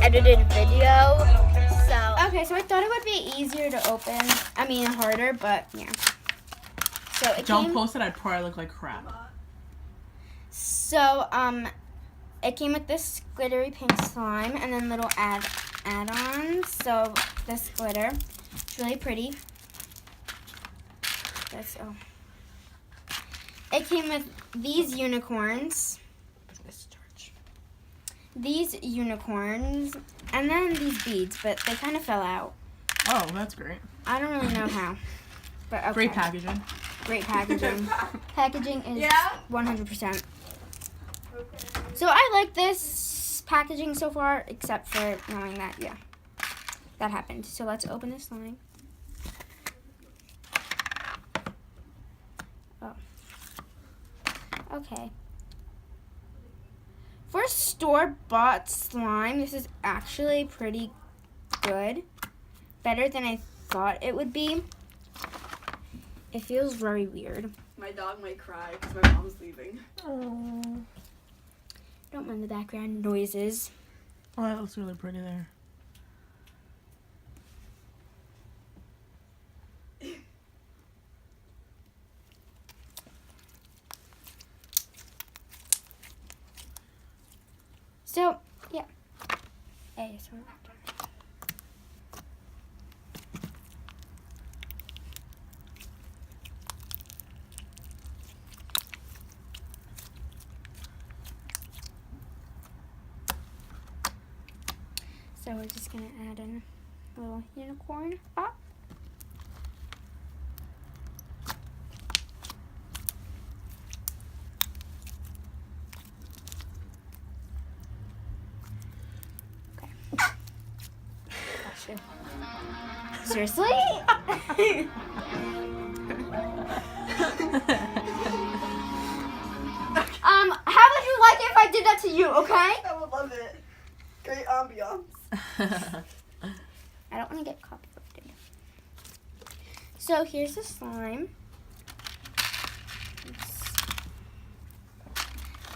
edited video. So Okay, so I thought it would be easier to open. I mean, harder, but yeah. So it Don't came. post it. I'd probably look like crap. So it came with this glittery pink slime and then little add-ons. So this glitter, it's really pretty. It came with these unicorns. These unicorns, and then these beads, but they kind of fell out. Oh, that's great. I don't really know how, but okay. Great packaging. Great packaging. Packaging is Yeah? 100%. So I like this packaging so far, except for knowing that, yeah, that happened. So let's open this slime. Oh. Okay. For a store-bought slime, this is actually pretty good. Better than I thought it would be. It feels very weird. My dog might cry because my mom's leaving. Oh. Don't mind the background noises. Oh, that looks really pretty there. So, yeah. Hey, sorry. So we're just gonna add in a little unicorn pop. Seriously? How would you like it if I did that to you, okay? I would love it. Great ambiance. I don't want to get copyrighted. So here's the slime. Let's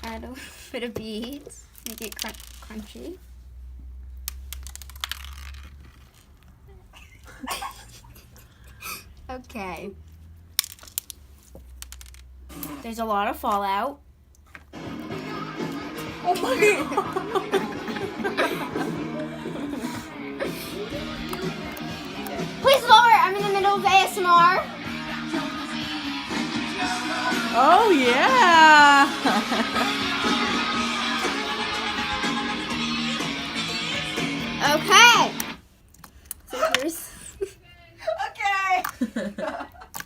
add a little bit of beads, make it crunchy. Okay. There's a lot of fallout. Oh my god. Please lower it. I'm in the middle of ASMR. Oh yeah. Okay. So here's Okay.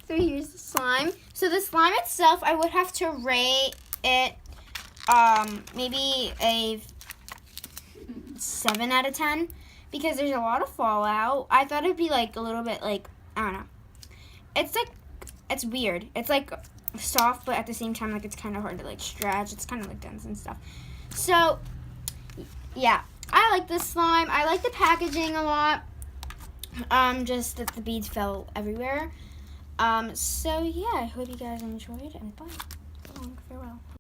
so here's the slime. So the slime itself, I would have to rate it maybe a 7 out of 10 because there's a lot of fallout. I thought it'd be like a little bit like, I don't know. It's like, it's weird. It's like soft, but at the same time, like it's kind of hard to like stretch. It's kind of like dense and stuff. So yeah, I like this slime. I like the packaging a lot. Just that the beads fell everywhere. So yeah, I hope you guys enjoyed and bye. So long, farewell.